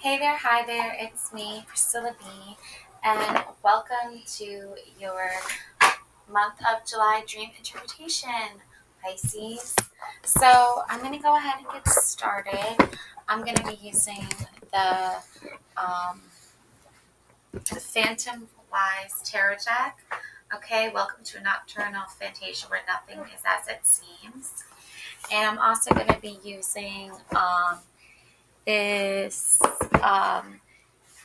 Hey there, hi there, it's me, Priscilla B, and welcome to your month of July dream interpretation, Pisces. So, I'm going to go ahead and get started. I'm going to be using the um, Phantom Wise Tarot deck. Okay, welcome to a nocturnal fantasia where nothing is as it seems. And I'm also going to be using this. Um,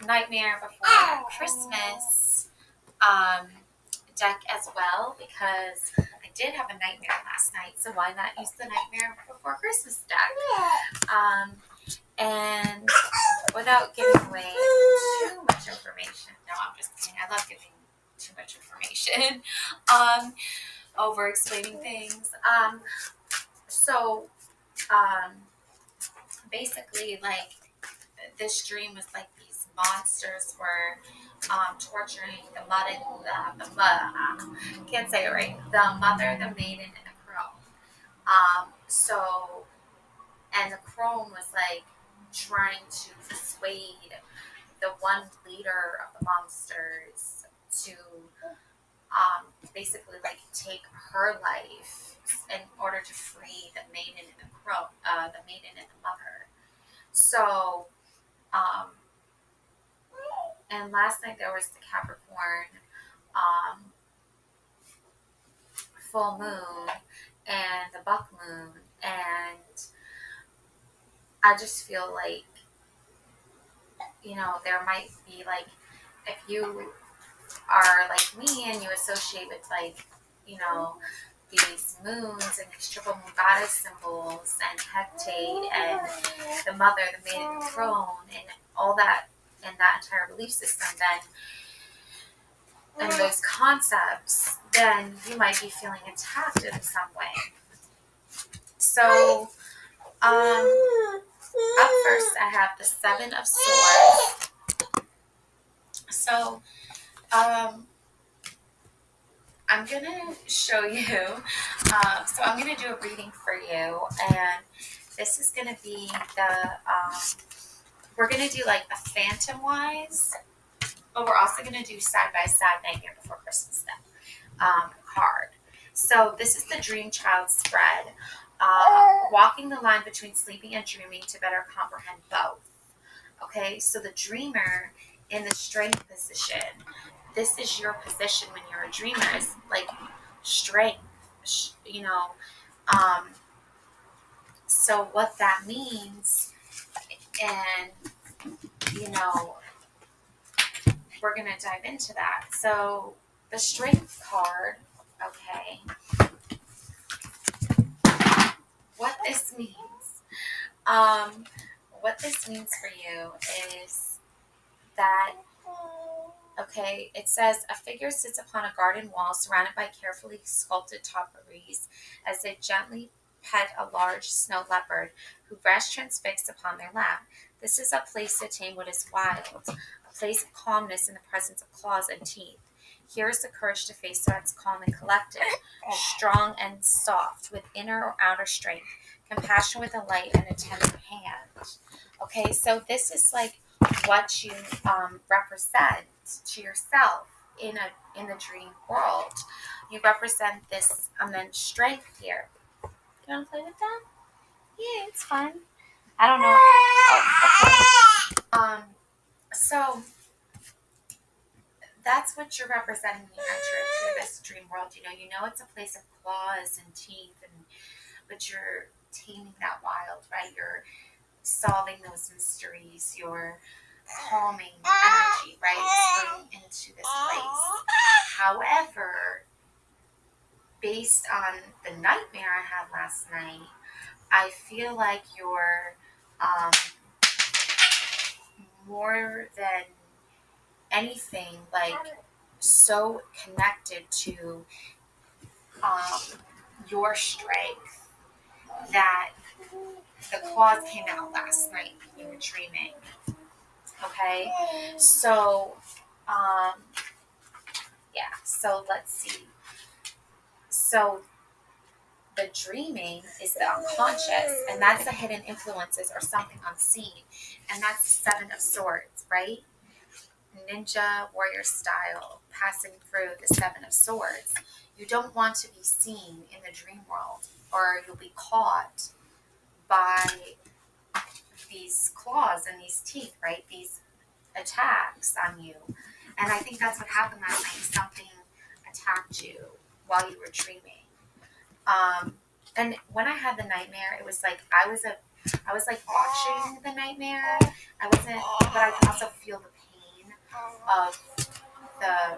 Nightmare Before Christmas um, deck as well because I did have a nightmare last night, so why not use the Nightmare Before Christmas deck? And without giving away too much information, no, I'm just kidding. I love giving too much information, over explaining things. So, um, basically, like this dream was like these monsters were torturing the mother, can't say it right, the mother, the maiden, and the crone. So, and the crone was like trying to persuade the one leader of the monsters to basically like take her life in order to free the maiden and the crone, the maiden and the mother. So, um, and last night there was the Capricorn um, full moon and the buck moon, and I just feel like there might be like if you are like me and you associate with like these moons and these triple moon goddess symbols and Hecate and the mother, the maiden, the throne, and all that and that entire belief system, then and those concepts, then you might be feeling attacked in some way. So, up first, I have the Seven of Swords. So, um, I'm gonna show you. So, I'm gonna do a reading for you, and this is gonna be the. We're gonna do like a phantom wise, but we're also gonna do side by side Nightmare Before Christmas then. Card. So this is the Dream Child spread, walking the line between sleeping and dreaming to better comprehend both. Okay, so the dreamer in the strength position, this is your position when you're a dreamer, is like strength, you know. Um, so what that means, and you know, we're gonna dive into that. So the strength card, okay, what this means. Um, what this means for you is that, okay, it says a figure sits upon a garden wall surrounded by carefully sculpted topiaries as they gently pet a large snow leopard who rests transfixed upon their lap. This is a place to tame what is wild, a place of calmness in the presence of claws and teeth. Here is the courage to face threats calm and collected, strong and soft, with inner or outer strength, compassion with a light and a tender hand. Okay, so this is like what you represent to yourself in the dream world. You represent this immense strength here. You want to play with that? Yeah, it's fun. I don't know. Oh, okay. So that's what you're representing when you enter into this dream world. You know it's a place of claws and teeth, but you're taming that wild, right? You're solving those mysteries. You're calming energy, right? Is bringing into this place. However, based on the nightmare I had last night, I feel like you're um, more than anything, like so connected to um, your strength that the claws came out last night when you were dreaming. Okay, so um, yeah, so let's see. So the dreaming is the unconscious, and that's the hidden influences or something unseen. And that's the Seven of Swords, right? Ninja warrior style, passing through the Seven of Swords. You don't want to be seen in the dream world, or you'll be caught by these claws and these teeth, right? These attacks on you. And I think that's what happened last night. Something attacked you while you were dreaming. And when I had the nightmare, it was like I was like watching the nightmare. I wasn't, but I could also feel the pain of the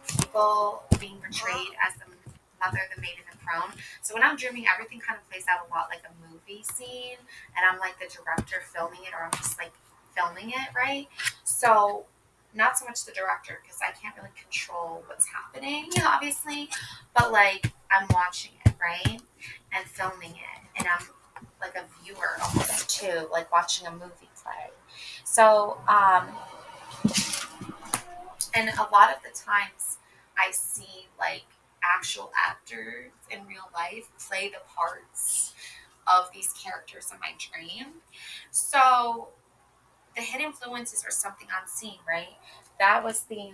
people being portrayed as the mother, the maiden, and crone. So when I'm dreaming, everything kind of plays out a lot like a movie scene, and I'm like the director filming it, or I'm just like filming it, right? So not so much the director because I can't really control what's happening, obviously, but like I'm watching it, right, and filming it, and I'm like a viewer almost too, like watching a movie play. So, and a lot of the times I see like actual actors in real life play the parts of these characters in my dream. So the hidden influences are something unseen, right? That was the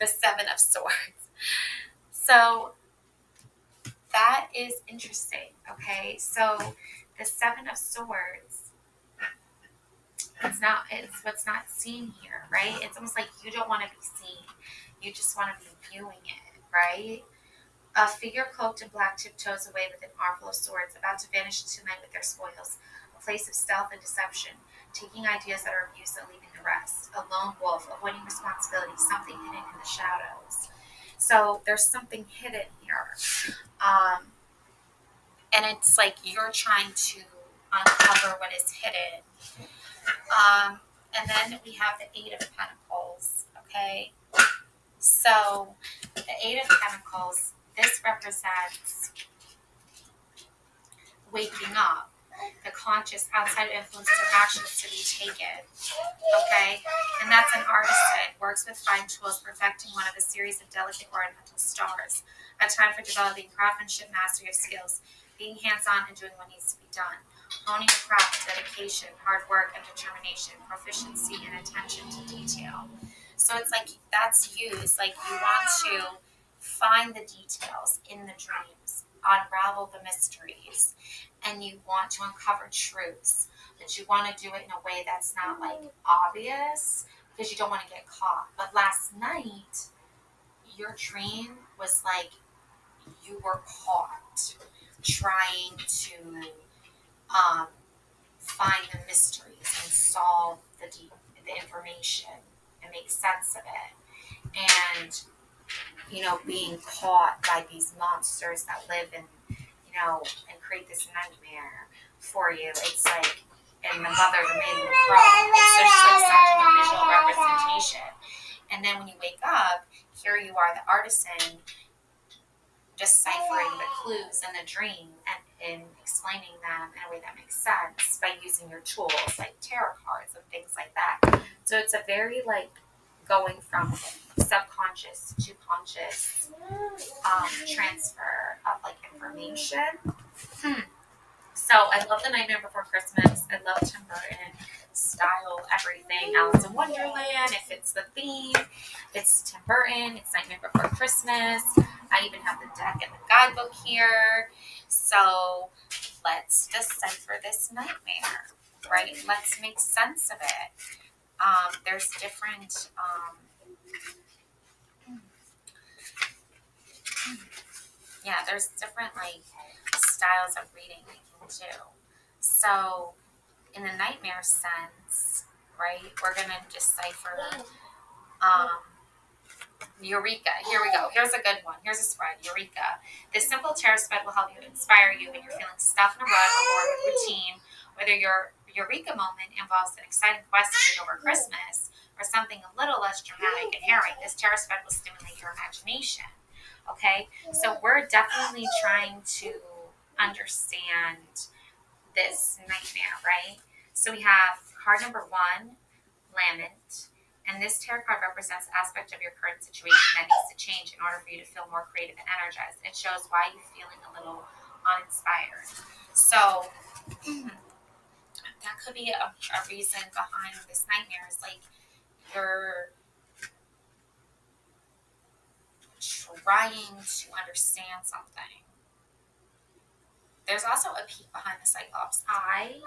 Seven of Swords. So that is interesting. Okay, so the Seven of Swords, it's what's not seen here, right? It's almost like you don't want to be seen. You just want to be viewing it, right? A figure cloaked in black tiptoes away with an armful of swords, about to vanish into the night with their spoils. A place of stealth and deception, taking ideas that are of use and leaving the rest. A lone wolf, avoiding responsibility, something hidden in the shadows. So there's something hidden here. Um, and it's like you're trying to uncover what is hidden. And then we have the Eight of Pentacles, okay? So the Eight of Pentacles, this represents waking up, the conscious outside influences or actions to be taken, okay? And that's an artisan, works with fine tools, perfecting one of a series of delicate ornamental stars. A time for developing craftsmanship, mastery of skills, being hands-on and doing what needs to be done. Honing a craft, dedication, hard work, and determination, proficiency, and attention to detail. So it's like that's you. It's like you want to find the details in the dreams, unravel the mysteries, and you want to uncover truths. But you want to do it in a way that's not like obvious because you don't want to get caught. But last night, your dream was like you were caught trying to um, find the mysteries and solve the information and make sense of it. And, being caught by these monsters that live and create this nightmare for you. It's like, and the mother, the maiden, the crow. It's just like such a visual representation. And then when you wake up, here you are, the artisan, deciphering the clues in the dream and explaining them in a way that makes sense by using your tools like tarot cards and things like that. So it's a very like going from subconscious to conscious transfer of like information. So I love The Nightmare Before Christmas. I love Tim Burton style everything. Alice in Wonderland. If it's the theme, it's Tim Burton. It's Nightmare Before Christmas. I even have the deck and the guidebook here. So let's decipher this nightmare, right? Let's make sense of it. There's different. There's different like styles of reading we can do. So in the nightmare sense, right, we're gonna decipher Eureka. Here we go. Here's a good one. Here's a spread. Eureka. This simple tarot spread will help you inspire you when you're feeling stuck in a rut or bored with routine. Whether your Eureka moment involves an exciting question over Christmas or something a little less dramatic and harrowing, this tarot spread will stimulate your imagination. Okay? So we're definitely trying to understand this nightmare, right? So we have card number 1, Lament, And this tarot card represents an aspect of your current situation that needs to change in order for you to feel more creative and energized. It shows why you're feeling a little uninspired. So that could be a reason behind this nightmare, is like you're trying to understand something. There's also a peek behind the Cyclops eye.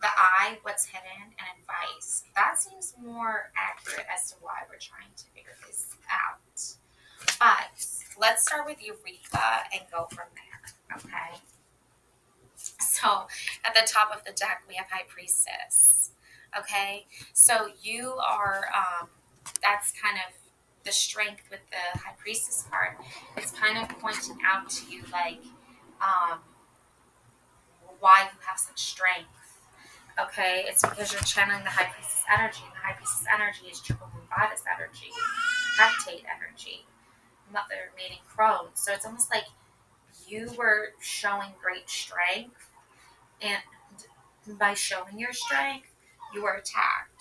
The eye, what's hidden, and advice. That seems more accurate as to why we're trying to figure this out. But let's start with Eureka and go from there, okay? So at the top of the deck, we have High Priestess, okay? So you are, that's kind of the strength with the High Priestess card. It's kind of pointing out to you, like, why you have such strength. Okay, it's because you're channeling the High Priestess energy. And the High Priestess energy is triple moon goddess energy, heptate energy, mother meeting crone. So it's almost like you were showing great strength, and by showing your strength, you were attacked,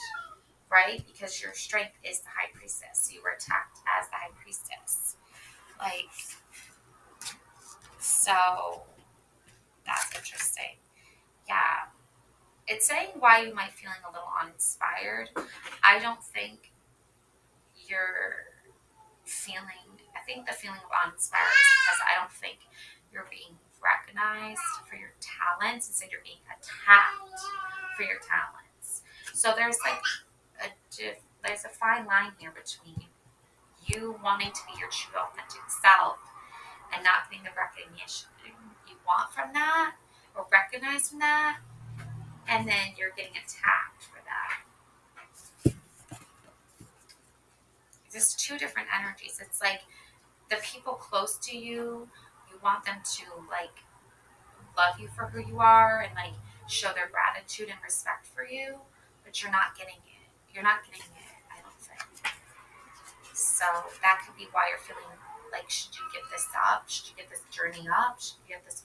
right? Because your strength is the High Priestess. You were attacked as the High Priestess. Like, so that's interesting. Yeah. It's saying why you might feeling a little uninspired. I don't think you're feeling, I think the feeling of uninspired is because I don't think you're being recognized for your talents. Instead, you're being attacked for your talents. So there's like there's a fine line here between you wanting to be your true authentic self and not getting the recognition you want from that or recognized from that, and then you're getting attacked for that. There's two different energies. It's like the people close to you, you want them to like love you for who you are and like show their gratitude and respect for you, but you're not getting it. You're not getting it, I don't think. So that could be why you're feeling like, should you give this up? Should you give this journey up? Should you give this,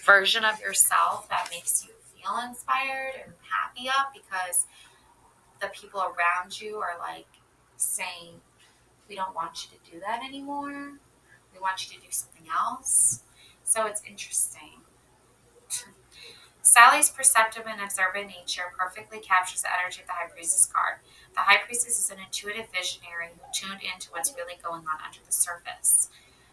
version of yourself that makes you feel inspired and happy up, because the people around you are like saying, we don't want you to do that anymore. We want you to do something else. So it's interesting. Sally's perceptive and observant nature perfectly captures the energy of the High Priestess card. The High Priestess is an intuitive visionary who tuned into what's really going on under the surface.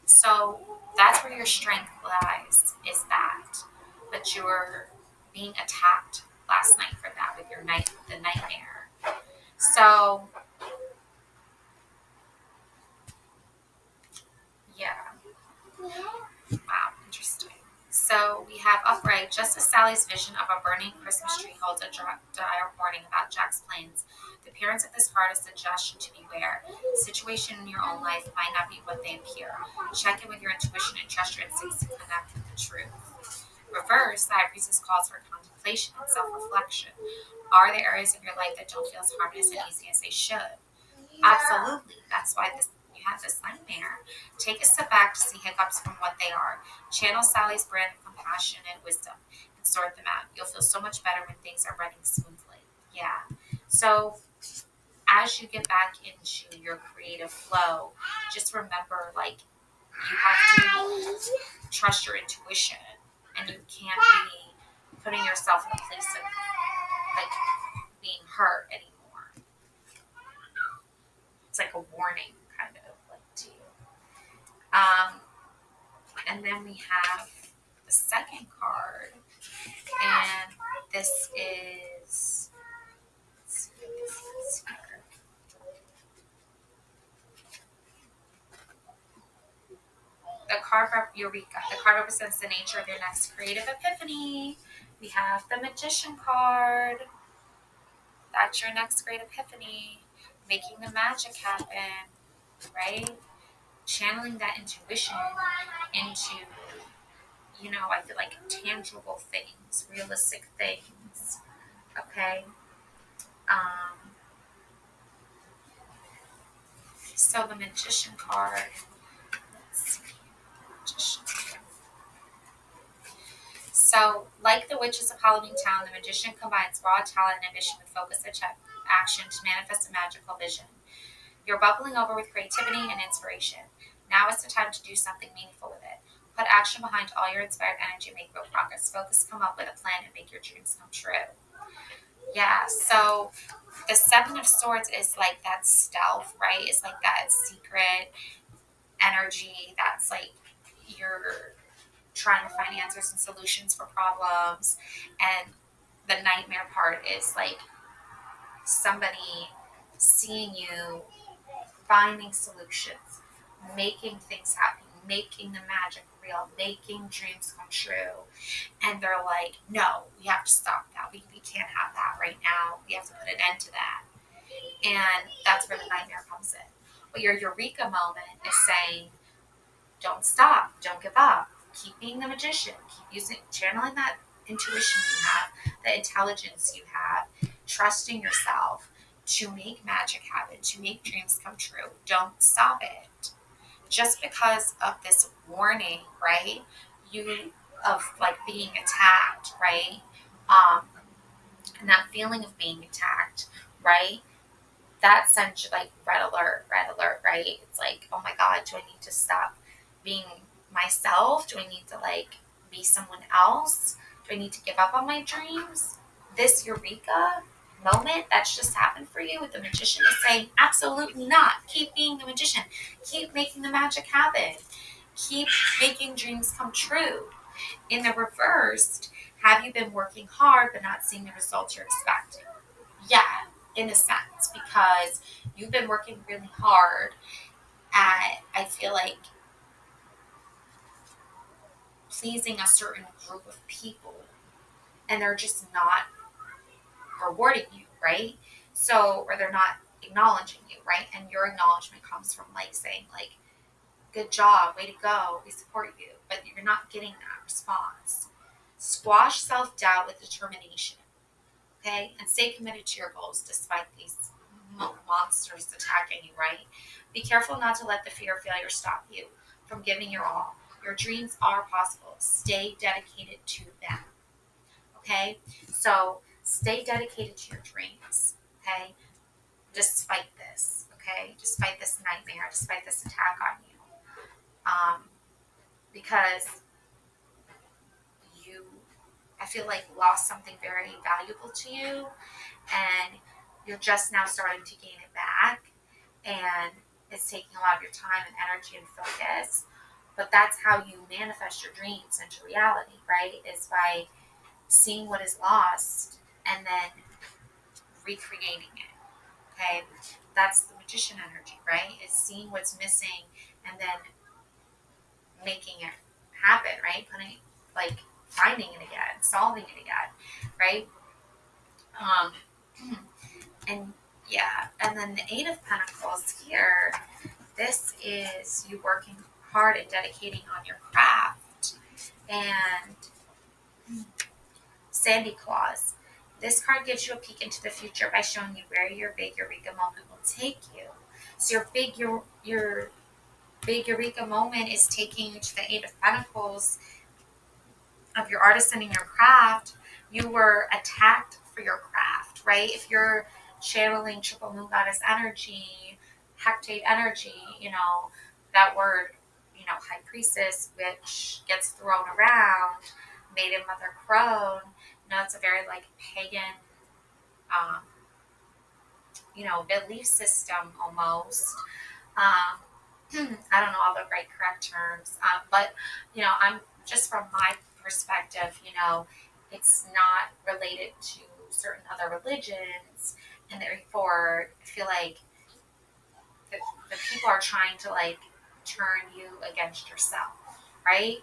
So that's where your strength lies, is that. But you were being attacked last night for that with the nightmare. So yeah. Wow, interesting. So we have upright, just as Sally's vision of a burning Christmas tree holds a dire warning about Jack's plans. The appearance of this card is a suggestion to beware. The situation in your own life might not be what they appear. Check in with your intuition and trust your instincts to connect with the truth. Reverse, the High Priestess calls for contemplation and self-reflection. Are there areas of your life that don't feel as harmonious and easy as they should? Absolutely. That's why you have this nightmare. Take a step back to see hiccups from what they are. Channel Sally's brand of compassion and wisdom and sort them out. You'll feel so much better when things are running smoothly. Yeah. So as you get back into your creative flow, just remember, like, you have to trust your intuition, and you can't be putting yourself in a place of like being hurt anymore. It's like a warning, kind of like to you. And then we have the second card, and this is, let's see what this is here. The card Eureka. The card represents the nature of your next creative epiphany. We have the Magician card. That's your next great epiphany, making the magic happen, right? Channeling that intuition into, I feel like tangible things, realistic things. Okay. Um, so the Magician card. Let's see. Magician. So, like the witches of Halloween Town, the magician combines raw talent and ambition with focused action to manifest a magical vision. You're bubbling over with creativity and inspiration. Now is the time to do something meaningful with it. Put action behind all your inspired energy and make real progress. Focus, come up with a plan, and make your dreams come true. Yeah, so the Seven of Swords is like that stealth, right? It's like that secret energy that's like you're trying to find answers and solutions for problems. And the nightmare part is like somebody seeing you finding solutions, making things happen, making the magic real, making dreams come true. And they're like, no, we have to stop that. We can't have that right now. We have to put an end to that. And that's where the nightmare comes in. But your eureka moment is saying, don't stop, don't give up. Keep being the magician. Keep channeling that intuition you have, the intelligence you have, trusting yourself to make magic happen, to make dreams come true. Don't stop it. Just because of this warning, right? You of like being attacked, right? Um, and that feeling of being attacked, right? That sends you like red alert, right? It's like, oh my God, do I need to stop being myself? Do I need to like be someone else? Do I need to give up on my dreams? This eureka moment that's just happened for you with the magician is saying, absolutely not. Keep being the magician. Keep making the magic happen. Keep making dreams come true. In the reversed, have you been working hard but not seeing the results you're expecting? Yeah, in a sense, because you've been working really hard at, I feel like, pleasing a certain group of people, and they're just not rewarding you, right? So, or they're not acknowledging you, right? And your acknowledgement comes from like saying, like, good job, way to go, we support you, but you're not getting that response. Squash self doubt with determination. Okay, and stay committed to your goals despite these monsters attacking you, right? Be careful not to let the fear of failure stop you from giving your all. Your dreams are possible. Stay dedicated to them. Okay, so stay dedicated to your dreams. Okay, despite this. Okay, despite this nightmare, despite this attack on you, because you, I feel like, lost something very valuable to you, and you're just now starting to gain it back, and it's taking a lot of your time and energy and focus. But that's how you manifest your dreams into reality, right? Is by seeing what is lost and then recreating it. Okay, that's the magician energy, right? Is seeing what's missing and then making it happen, right? Putting, like, finding it again, solving it again, right? um and yeah, and then the Eight of Pentacles here, this is you working hard and dedicating on your craft. And Sandy Claus, this card gives you a peek into the future by showing you where your big eureka moment will take you. So your big eureka moment is taking you to the Eight of Pentacles of your artisan and your craft. You were attacked for your craft, right? If you're channeling triple moon goddess energy, hectate energy, that word, high priestess, which gets thrown around, maiden mother crone, it's a very like pagan, um, belief system almost. Um, I don't know all the right correct terms, but I'm just from my perspective, it's not related to certain other religions, and therefore I feel like the people are trying to like turn you against yourself, right?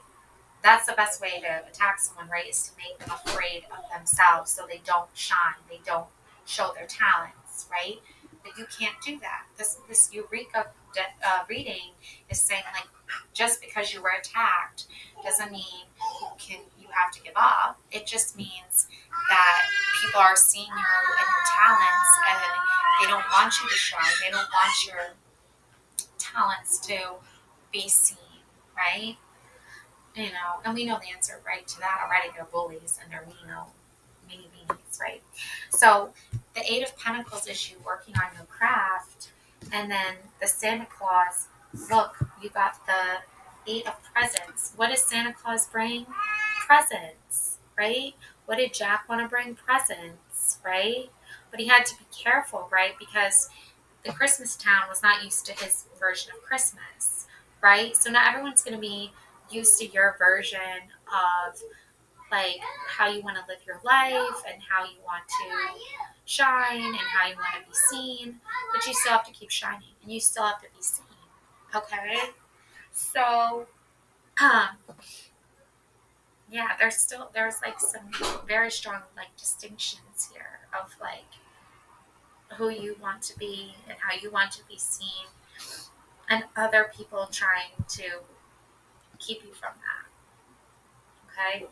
That's the best way to attack someone, right? Is to make them afraid of themselves so they don't shine, they don't show their talents, right? But you can't do that. This Eureka reading is saying, like, just because you were attacked doesn't mean you have to give up. It just means that people are seeing you and your talents, and they don't want you to shine. They don't want your talents to be seen, right? And we know the answer right to that already. They're bullies and they're meanie beanies, right? So the Eight of Pentacles is you working on your craft, and then the Santa Claus. Look, you got the Eight of Presents. What does Santa Claus bring? Presents, right? What did Jack want to bring? Presents, right? But he had to be careful, right? Because the Christmas town was not used to his version of Christmas, right? So not everyone's going to be used to your version of like how you want to live your life and how you want to shine and how you want to be seen, but you still have to keep shining and you still have to be seen. Okay? So, um, yeah, there's like some very strong like distinctions here of like who you want to be and how you want to be seen and other people trying to keep you from that. Okay?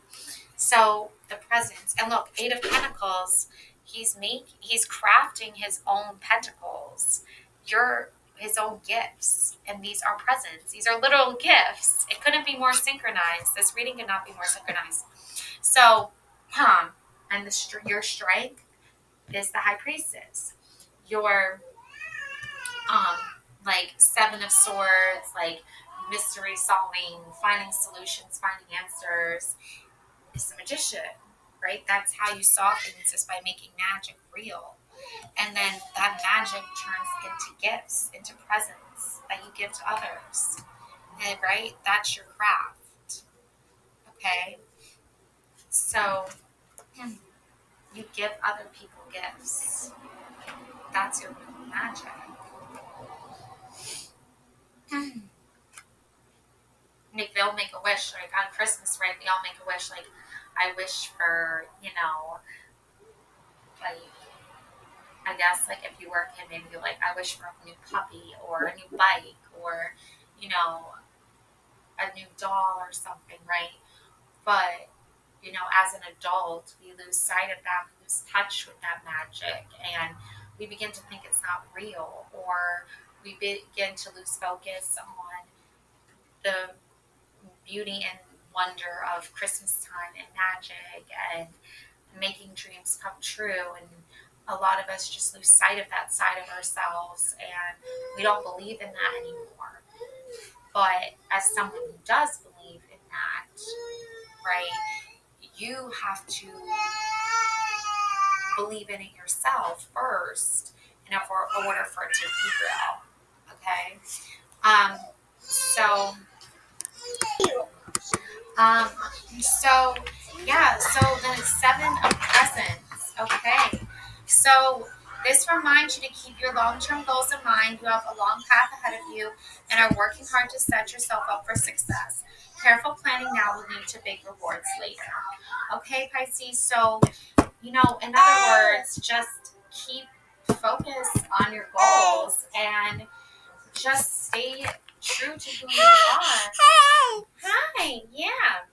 So the presence, and look, Eight of Pentacles, he's crafting his own pentacles, your his own gifts, and these are presents. These are literal gifts. It couldn't be more synchronized. This reading could not be more synchronized. So, and your strength is the High Priestess. Your um, like Seven of Swords, like mystery solving, finding solutions, finding answers, is the Magician, right? That's how you saw things, is by making magic real. And then that magic turns into gifts, into presents that you give to others. And right? That's your craft. Okay? So you give other people gifts. That's your real magic. Like they'll make a wish, like on Christmas, right? We all make a wish, like I wish for, like I guess like if you were a kid, maybe you're like, I wish for a new puppy or a new bike or, you know, a new doll or something, right? But, as an adult, we lose sight of that, we lose touch with that magic, and we begin to think it's not real, or we begin to lose focus on the beauty and wonder of Christmas time and magic and making dreams come true. And a lot of us just lose sight of that side of ourselves and we don't believe in that anymore. But as someone who does believe in that, right, you have to believe in it yourself first in order for it to be real. Okay? Um, so Um, so so the Seven of Presents. Okay. So this reminds you to keep your long-term goals in mind. You have a long path ahead of you and are working hard to set yourself up for success. Careful planning now will lead to big rewards later. Okay, Pisces. So, in other words, just keep focus on your goals and just stay true to who you are. Hi, yeah.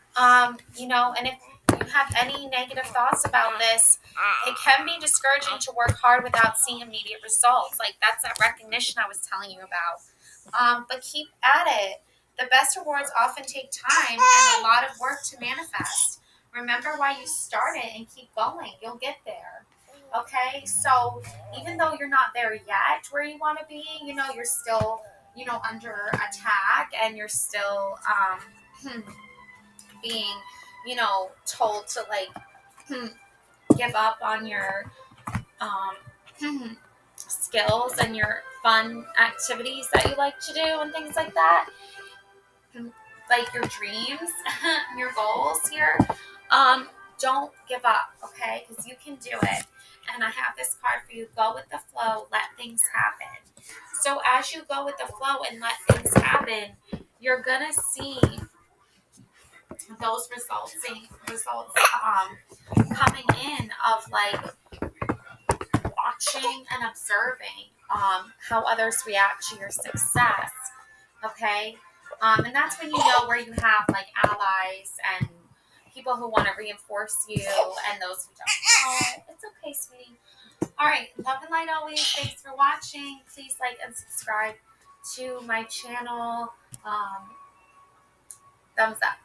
And if you have any negative thoughts about this, it can be discouraging to work hard without seeing immediate results. Like that's that recognition I was telling you about. But keep at it. The best rewards often take time and a lot of work to manifest. Remember why you started and keep going. You'll get there. Okay, so even though you're not there yet where you want to be, you're still, under attack and you're still being, told to like give up on your skills and your fun activities that you like to do and things like that, like your dreams, your goals here. Don't give up, okay? Because you can do it. And I have this card for you. Go with the flow. Let things happen. So as you go with the flow and let things happen, you're gonna see those results coming in of like watching and observing how others react to your success. Okay, and that's when you know where you have like allies and people who want to reinforce you and those who don't. Oh, it's okay, sweetie. All right, love and light always. Thanks for watching. Please like and subscribe to my channel. thumbs up.